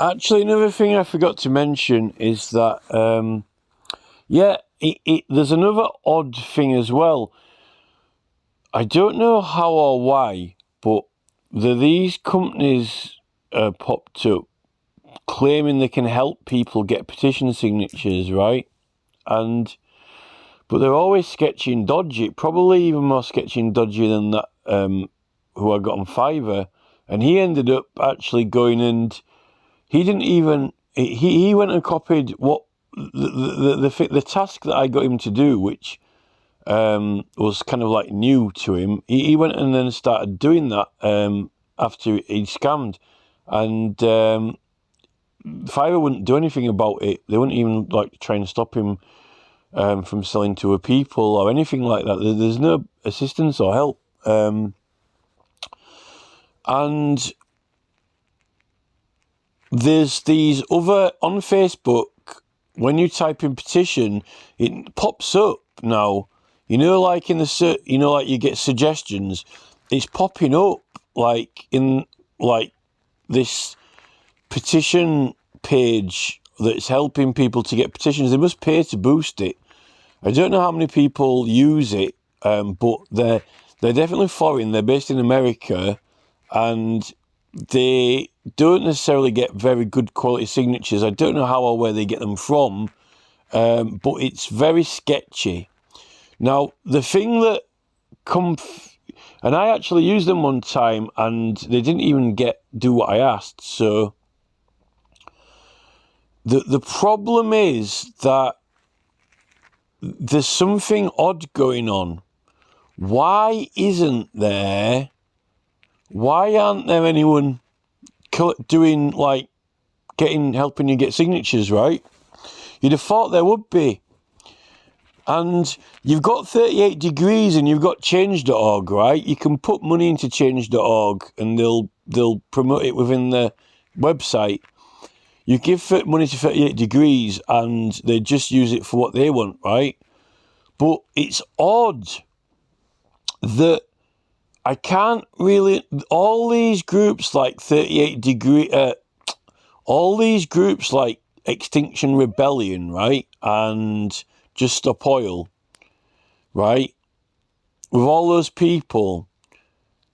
Actually, another thing I forgot to mention is that, there's another odd thing as well. I don't know how or why, but these companies popped up claiming they can help people get petition signatures, right? But they're always sketchy and dodgy, probably even more sketchy and dodgy than that who I got on Fiverr. And he ended up actually going and he didn't even he went and copied what the task that I got him to do, which was kind of like new to him. He went and then started doing that after he'd scammed, and Fiverr wouldn't do anything about it. They wouldn't even like try and stop him from selling to a people or anything like that. There's no assistance or help, and there's these other on Facebook. When you type in petition, it pops up now. Like in the like you get suggestions. It's popping up like in like this petition page that's helping people to get petitions. They must pay to boost it. I don't know how many people use it, but they're definitely foreign. They're based in America, and they don't necessarily get very good quality signatures. I don't know how or where they get them from, but it's very sketchy. Now, the thing that and I actually used them one time, and they didn't even do what I asked. So the problem is that there's something odd going on. Why isn't there? Why aren't there anyone doing like helping you get signatures, right? You'd have thought there would be. And you've got 38 Degrees and you've got change.org, right? You can put money into change.org and they'll promote it within the website. You give money to 38 Degrees and they just use it for what they want, right? But it's odd that I can't really... All these groups like 38 Degree... all these groups like Extinction Rebellion, right? And Just Stop Oil, right? With all those people,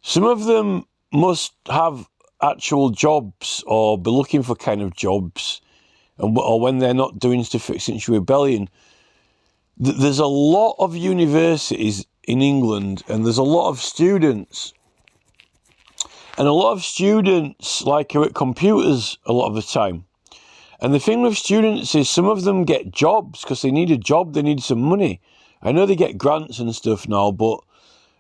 some of them must have actual jobs or be looking for kind of jobs, or when they're not doing stuff for Extinction Rebellion. There's a lot of universities in England, and there's a lot of students. And a lot of students are at computers a lot of the time. And the thing with students is some of them get jobs because they need a job, they need some money. I know they get grants and stuff now, but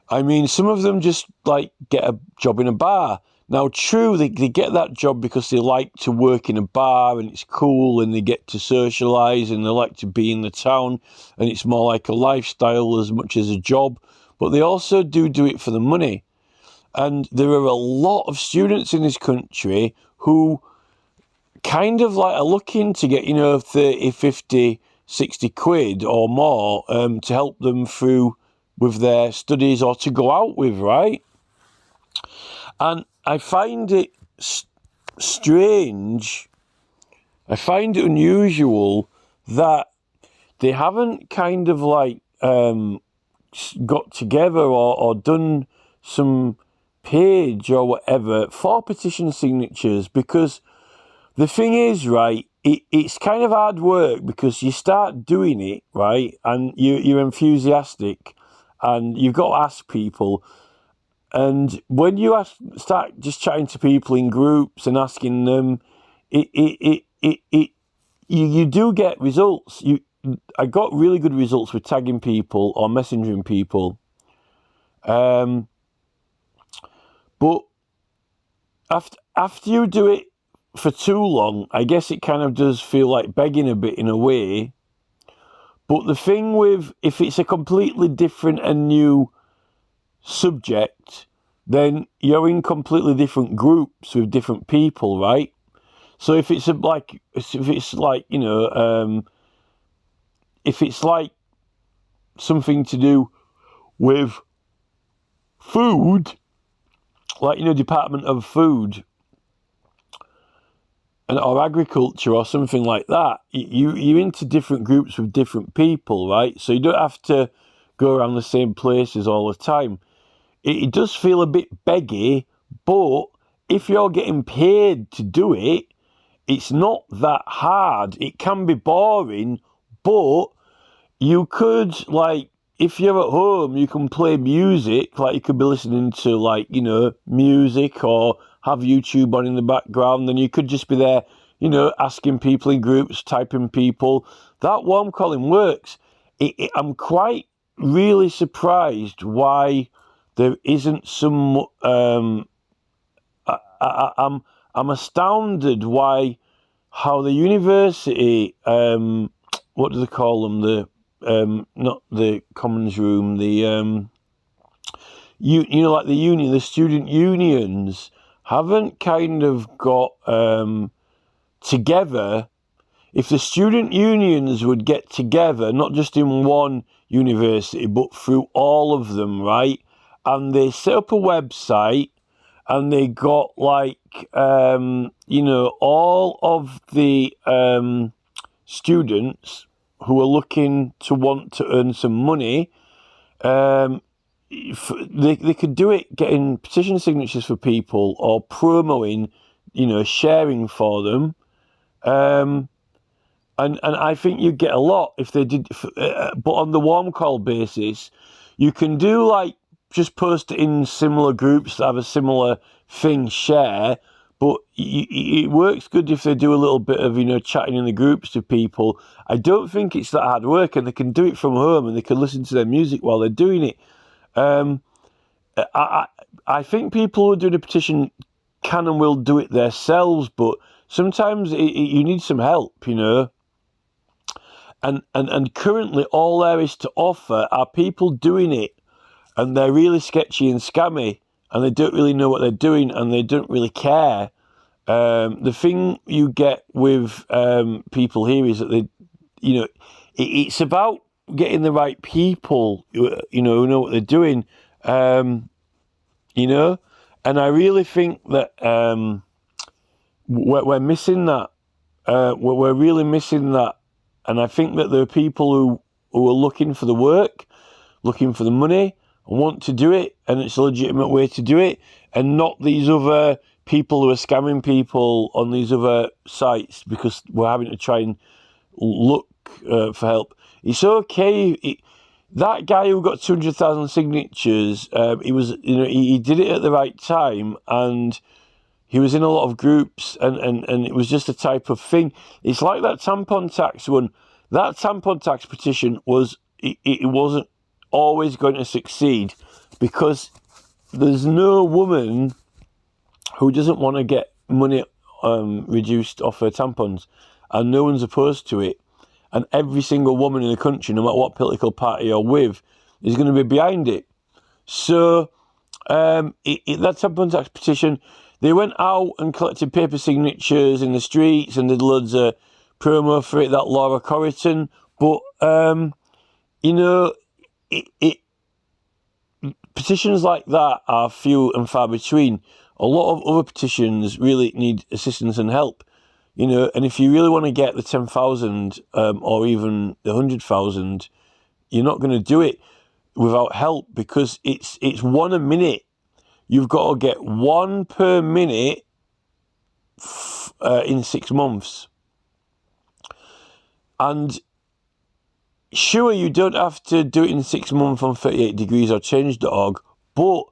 I mean, some of them just get a job in a bar. Now, true, they get that job because they like to work in a bar and it's cool and they get to socialise and they like to be in the town and it's more like a lifestyle as much as a job. But they also do it for the money. And there are a lot of students in this country who kind of are looking to get, 30, 50, 60 quid or more to help them through with their studies or to go out with, right? And I find it strange, I find it unusual that they haven't kind of got together or done some page or whatever for petition signatures, because the thing is, right, it's kind of hard work because you start doing it, right, and you're enthusiastic and you've got to ask people. And when you start just chatting to people in groups and asking them, you do get results. I got really good results with tagging people or messaging people. But after you do it for too long, I guess it kind of does feel like begging a bit in a way. But the thing with, if it's a completely different and new subject, then you're in completely different groups with different people, right? So if it's like something to do with food, Department of Food, or agriculture or something like that, you're into different groups with different people, right? So you don't have to go around the same places all the time. It does feel a bit beggy, but if you're getting paid to do it, it's not that hard. It can be boring, but you could, like, if you're at home, you can play music, like you could be listening to, like, you know, music, or have YouTube on in the background, and you could just be there, you know, asking people in groups, typing people. That warm calling works. I'm quite really surprised why there isn't some. I'm astounded why how the university, what do they call them? Not the Commons Room, you know, like the union, the student unions haven't kind of got together. If the student unions would get together, not just in one university, but through all of them, right? And they set up a website, and they got, like, you know, all of the students who are looking to want to earn some money, they could do it getting petition signatures for people, or promoting, you know, sharing for them. And I think you'd get a lot if they did, but on the warm call basis, you can do, like, just post it in similar groups that have a similar thing, share, but it works good if they do a little bit of, you know, chatting in the groups to people. I don't think it's that hard work, and they can do it from home, and they can listen to their music while they're doing it. I think people who are doing a petition can and will do it themselves, but sometimes you need some help, you know. And currently all there is to offer are people doing it, and they're really sketchy and scammy, and they don't really know what they're doing, and they don't really care. The thing you get with people here is that they, you know, it's about getting the right people, you know, who know what they're doing, you know, and I really think that we're missing that. We're really missing that. And I think that there are people who are looking for the work, looking for the money, and want to do it, and it's a legitimate way to do it, and not these other people who are scamming people on these other sites because we're having to try and look for help. It's okay. That guy who got 200,000 signatures, he was, you know, he did it at the right time, and he was in a lot of groups, and it was just a type of thing. It's like that tampon tax one. That tampon tax petition it wasn't always going to succeed, because there's no woman who doesn't want to get money reduced off her tampons, and no one's opposed to it. And every single woman in the country, no matter what political party you're with, is going to be behind it. So that tampon tax petition, they went out and collected paper signatures in the streets and did loads of promo for it, that Laura Corrigan. But, you know, petitions like that are few and far between. A lot of other petitions really need assistance and help, you know, and if you really want to get the 10,000 or even the 100,000, you're not going to do it without help, because it's one a minute. You've got to get one per minute in 6 months. And sure, you don't have to do it in 6 months on 38 degrees or change.org, but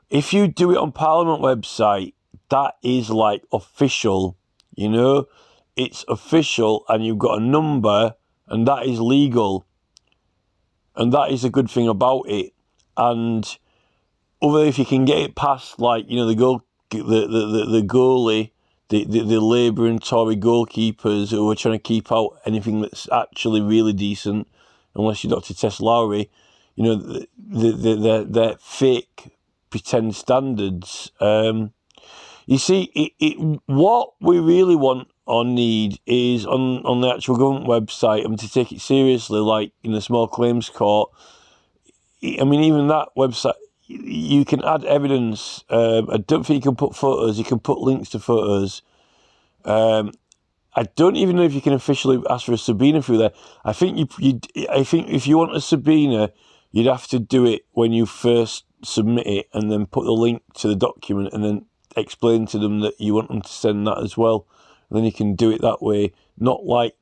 if you do it on Parliament website, that is like official, you know? It's official, and you've got a number, and that is legal. And that is a good thing about it. And over if you can get it past, like, you know, the goalie, the Labour and Tory goalkeepers who are trying to keep out anything that's actually really decent, unless you're Dr. Tess Lowry, you know, they're fake pretend standards. You see, what we really want or need is on the actual government website, and to take it seriously, like in the Small Claims Court. I mean, even that website, you can add evidence. I don't think you can put photos. You can put links to photos. I don't even know if you can officially ask for a subpoena through there. I think I think if you want a subpoena, you'd have to do it when you first submit it, and then put the link to the document, and then explain to them that you want them to send that as well. And then you can do it that way, not like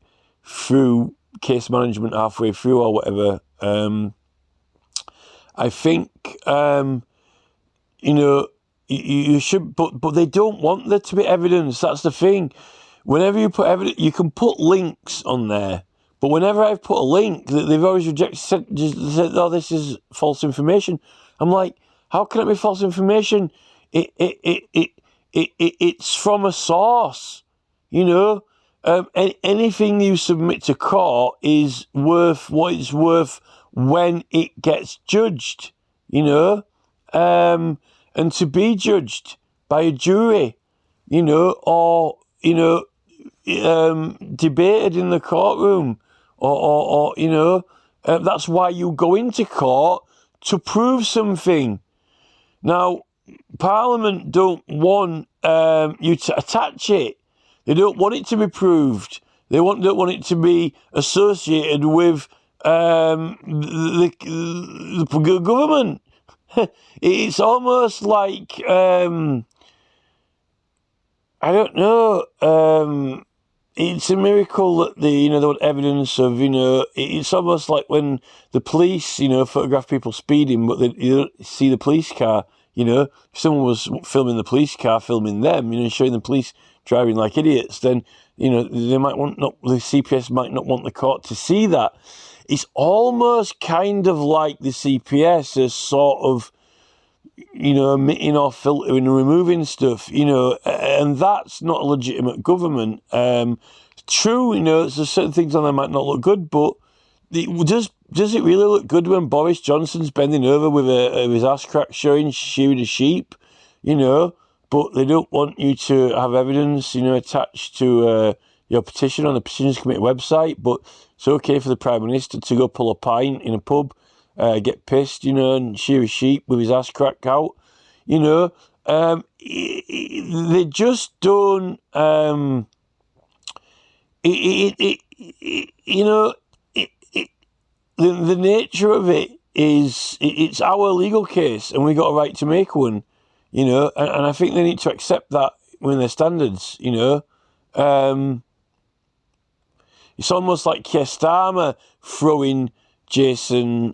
through case management halfway through or whatever. I think you should, but they don't want there to be evidence. That's the thing. Whenever you put evidence, you can put links on there. But whenever I've put a link, they've always said, "Oh, this is false information." I'm like, how can it be false information? It's from a source, you know. Anything you submit to court is worth what it's worth when it gets judged, you know. And to be judged by a jury, you know, or debated in the courtroom, or that's why you go into court, to prove something. Now, Parliament don't want you to attach it. They don't want it to be proved. They don't want it to be associated with the government. It's almost like I don't know. It's a miracle that there was evidence of, it's almost like when the police, photograph people speeding, but you don't see the police car, if someone was filming the police car, filming them, showing the police driving like idiots, then, they might the CPS might not want the court to see that. It's almost kind of like the CPS is sort of, omitting or filtering and removing stuff, and that's not a legitimate government. True, there's certain things on there might not look good, but does it really look good when Boris Johnson's bending over with his ass crack showing, shearing a sheep, but they don't want you to have evidence, attached to your petition on the Petitions Committee website, but it's okay for the Prime Minister to go pull a pint in a pub, get pissed, and shear a sheep with his ass cracked out, they just don't, the nature of it is, it's our legal case, and we got a right to make one, and I think they need to accept that when their standards, it's almost like Keir Starmer throwing Jason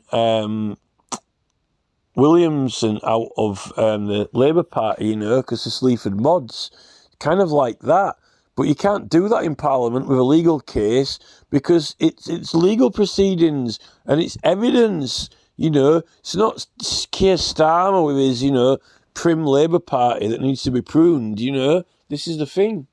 Williamson out of the Labour Party, because of Sleaford Mods. Kind of like that. But you can't do that in Parliament with a legal case, because it's legal proceedings and it's evidence, It's not Keir Starmer with his, prim Labour Party that needs to be pruned, This is the thing.